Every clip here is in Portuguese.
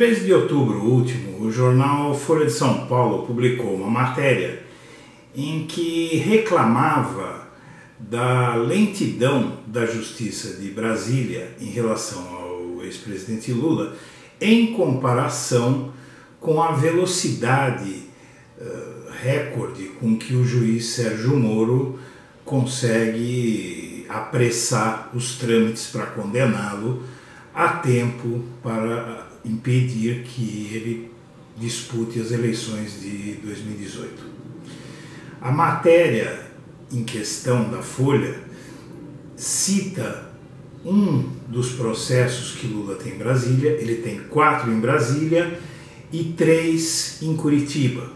13 de outubro último, o jornal Folha de São Paulo publicou uma matéria em que reclamava da lentidão da Justiça de Brasília em relação ao ex-presidente Lula em comparação com a velocidade recorde com que o juiz Sérgio Moro consegue apressar os trâmites para condená-lo a tempo para impedir que ele dispute as eleições de 2018. A matéria em questão da Folha cita um dos processos que Lula tem em Brasília. Ele tem 4 em Brasília e 3 em Curitiba.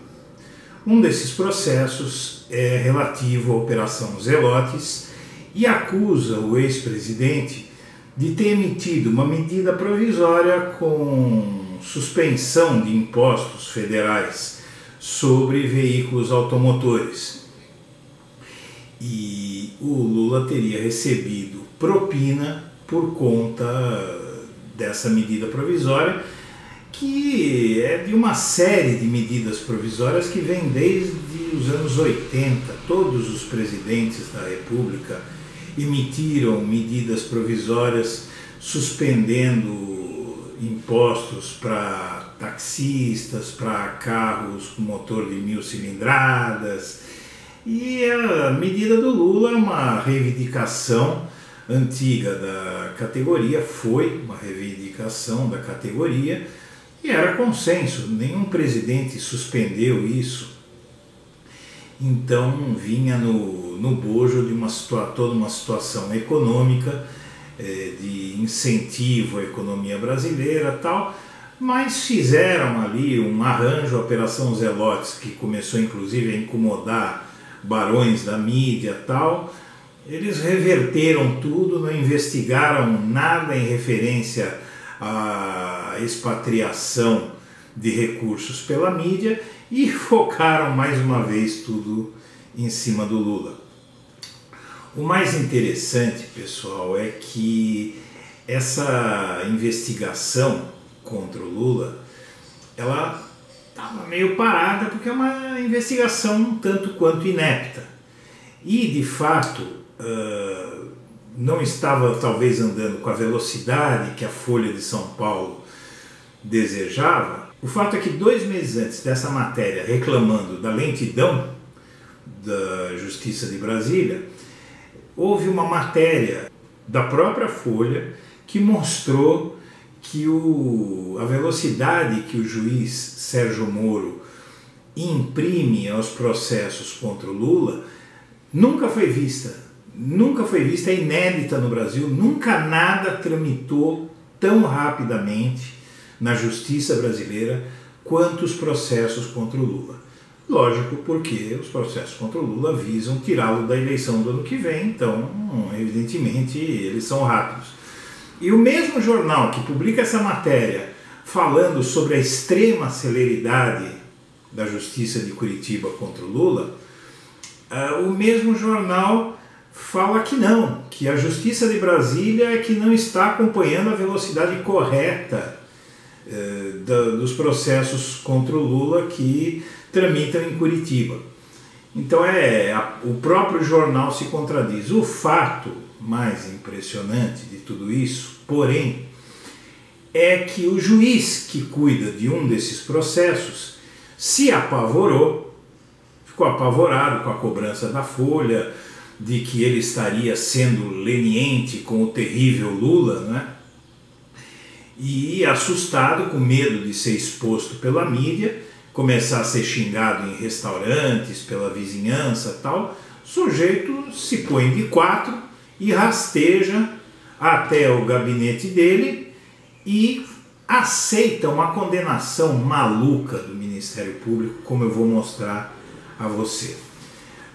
Um desses processos é relativo à Operação Zelotes e acusa o ex-presidente de ter emitido uma medida provisória com suspensão de impostos federais sobre veículos automotores. E o Lula teria recebido propina por conta dessa medida provisória, que é de uma série de medidas provisórias que vem desde os anos 80. Todos os presidentes da República emitiram medidas provisórias suspendendo impostos para taxistas, para carros com motor de 1000 cilindradas. E a medida do Lula é uma reivindicação antiga da categoria, foi uma reivindicação da categoria e era consenso, nenhum presidente suspendeu isso. Então vinha no bojo de toda uma situação econômica, de incentivo à economia brasileira tal, mas fizeram ali um arranjo, a Operação Zelotes, que começou inclusive a incomodar barões da mídia tal. Eles reverteram tudo, não investigaram nada em referência à expatriação de recursos pela mídia e focaram mais uma vez tudo em cima do Lula. O mais interessante, pessoal, é que essa investigação contra o Lula, ela estava meio parada porque é uma investigação um tanto quanto inepta. E, de fato, não estava talvez andando com a velocidade que a Folha de São Paulo desejava. O fato é que 2 meses antes dessa matéria reclamando da lentidão da Justiça de Brasília, houve uma matéria da própria Folha que mostrou que a velocidade que o juiz Sérgio Moro imprime aos processos contra o Lula nunca foi vista, é inédita no Brasil, nunca nada tramitou tão rapidamente na justiça brasileira quanto os processos contra o Lula. Lógico, porque os processos contra o Lula visam tirá-lo da eleição do ano que vem, então, evidentemente, eles são rápidos. E o mesmo jornal que publica essa matéria falando sobre a extrema celeridade da justiça de Curitiba contra o Lula, o mesmo jornal fala que não, que a Justiça de Brasília é que não está acompanhando a velocidade correta dos processos contra o Lula que tramitam em Curitiba. Então o próprio jornal se contradiz. O fato mais impressionante de tudo isso, porém, é que o juiz que cuida de um desses processos se apavorou, ficou apavorado com a cobrança da Folha, de que ele estaria sendo leniente com o terrível Lula, né? E assustado, com medo de ser exposto pela mídia, começar a ser xingado em restaurantes, pela vizinhança tal, o sujeito se põe de 4 e rasteja até o gabinete dele e aceita uma condenação maluca do Ministério Público, como eu vou mostrar a você.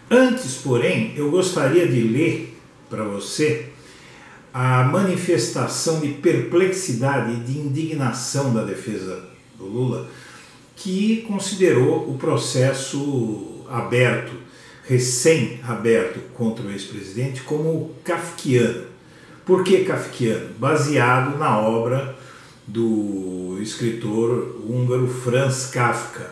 Antes, porém, eu gostaria de ler para você a manifestação de perplexidade e de indignação da defesa do Lula, que considerou o processo aberto, recém-aberto contra o ex-presidente como kafkiano. Por que kafkiano? Baseado na obra do escritor húngaro Franz Kafka.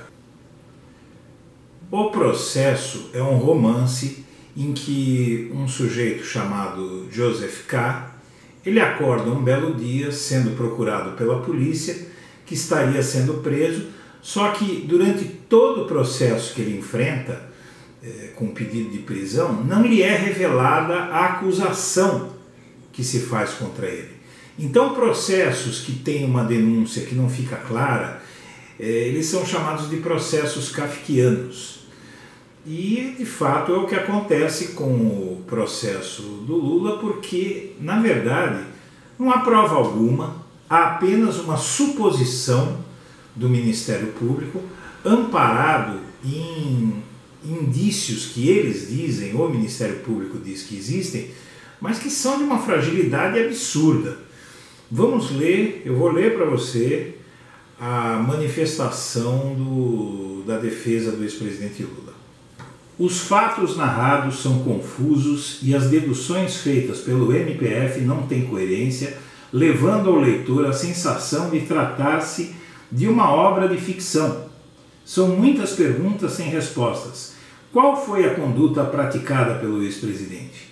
O Processo é um romance em que um sujeito chamado Joseph K. ele acorda um belo dia sendo procurado pela polícia, que estaria sendo preso, só que durante todo o processo que ele enfrenta, com o pedido de prisão, não lhe é revelada a acusação que se faz contra ele. Então, processos que têm uma denúncia que não fica clara, eles são chamados de processos kafkianos. E, de fato, é o que acontece com o processo do Lula, porque, na verdade, não há prova alguma, há apenas uma suposição do Ministério Público, amparado em indícios que eles dizem, ou o Ministério Público diz que existem, mas que são de uma fragilidade absurda. Vamos ler, eu vou ler para você a manifestação da defesa do ex-presidente Lula. Os fatos narrados são confusos e as deduções feitas pelo MPF não têm coerência, levando ao leitor a sensação de tratar-se de uma obra de ficção. São muitas perguntas sem respostas. Qual foi a conduta praticada pelo ex-presidente?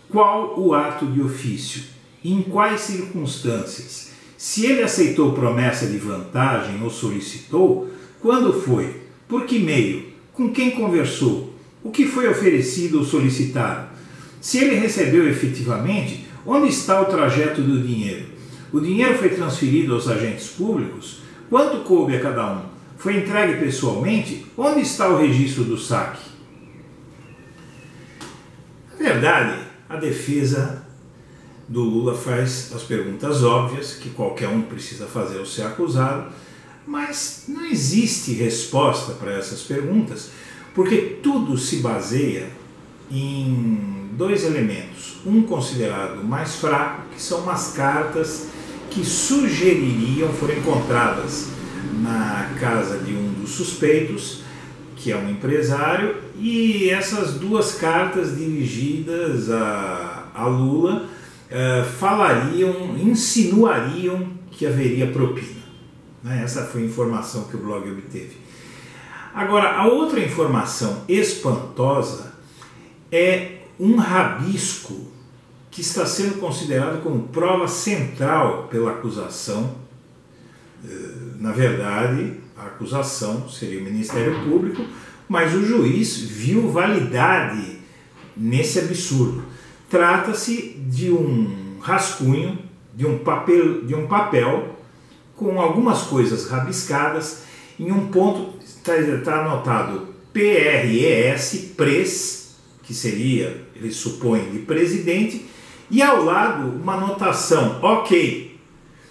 Qual o ato de ofício? Em quais circunstâncias? Se ele aceitou promessa de vantagem ou solicitou, quando foi? Por que meio? Com quem conversou? O que foi oferecido ou solicitado? Se ele recebeu efetivamente, onde está o trajeto do dinheiro? O dinheiro foi transferido aos agentes públicos? Quanto coube a cada um? Foi entregue pessoalmente? Onde está o registro do saque? Na verdade, a defesa do Lula faz as perguntas óbvias que qualquer um precisa fazer ao ser acusado, mas não existe resposta para essas perguntas, porque tudo se baseia em dois elementos. Um considerado mais fraco, que são umas cartas que sugeririam, foram encontradas na casa de um dos suspeitos, que é um empresário, e essas duas cartas dirigidas a Lula insinuariam que haveria propina. Essa foi a informação que o blog obteve. Agora, a outra informação espantosa é um rabisco que está sendo considerado como prova central pela acusação. Na verdade, a acusação seria o Ministério Público, mas o juiz viu validade nesse absurdo. Trata-se de um rascunho, de um papel com algumas coisas rabiscadas. Em um ponto está anotado PRES, PRES, que seria, eles supõem, de presidente, e ao lado uma anotação OK.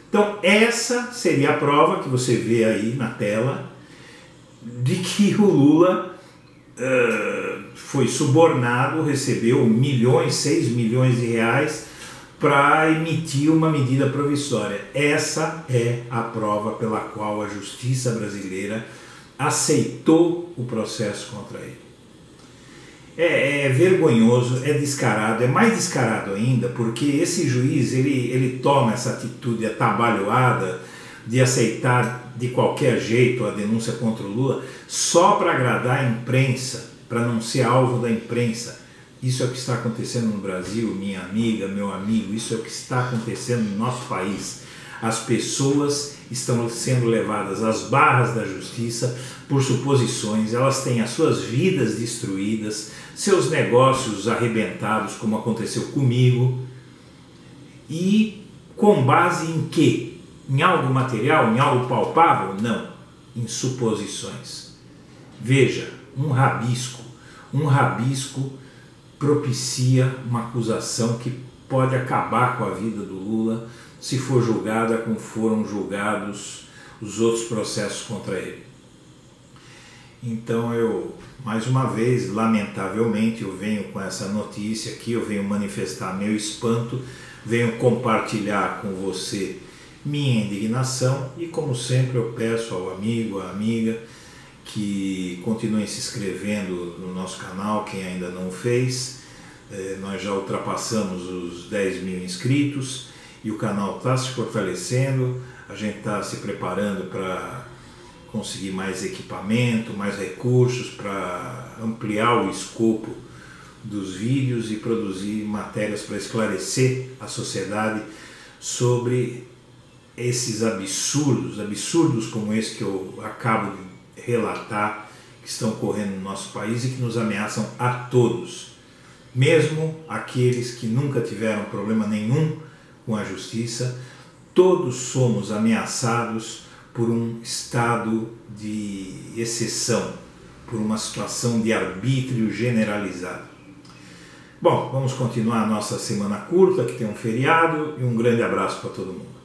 Então essa seria a prova que você vê aí na tela de que o Lula foi subornado, recebeu 6 milhões de reais para emitir uma medida provisória. Essa é a prova pela qual a justiça brasileira aceitou o processo contra ele. É vergonhoso, é descarado, é mais descarado ainda porque esse juiz ele toma essa atitude atabalhoada de aceitar de qualquer jeito a denúncia contra o Lula só para agradar a imprensa, para não ser alvo da imprensa. Isso é o que está acontecendo no Brasil, minha amiga, meu amigo, isso é o que está acontecendo no nosso país. As pessoas estão sendo levadas às barras da justiça por suposições, elas têm as suas vidas destruídas, seus negócios arrebentados, como aconteceu comigo, e com base em quê? Em algo material, em algo palpável? Não, em suposições. Veja, um rabisco propicia uma acusação que pode acabar com a vida do Lula se for julgada como foram julgados os outros processos contra ele. Então mais uma vez, lamentavelmente, eu venho com essa notícia aqui, eu venho manifestar meu espanto, venho compartilhar com você minha indignação e, como sempre, eu peço ao amigo, à amiga, que continuem se inscrevendo no nosso canal, quem ainda não o fez. Nós já ultrapassamos os 10 mil inscritos e o canal está se fortalecendo, a gente está se preparando para conseguir mais equipamento, mais recursos para ampliar o escopo dos vídeos e produzir matérias para esclarecer a sociedade sobre esses absurdos como esse que eu acabo de relatar, que estão ocorrendo no nosso país e que nos ameaçam a todos, mesmo aqueles que nunca tiveram problema nenhum com a justiça. Todos somos ameaçados por um estado de exceção, por uma situação de arbítrio generalizado. Bom, vamos continuar a nossa semana curta, que tem um feriado, e um grande abraço para todo mundo.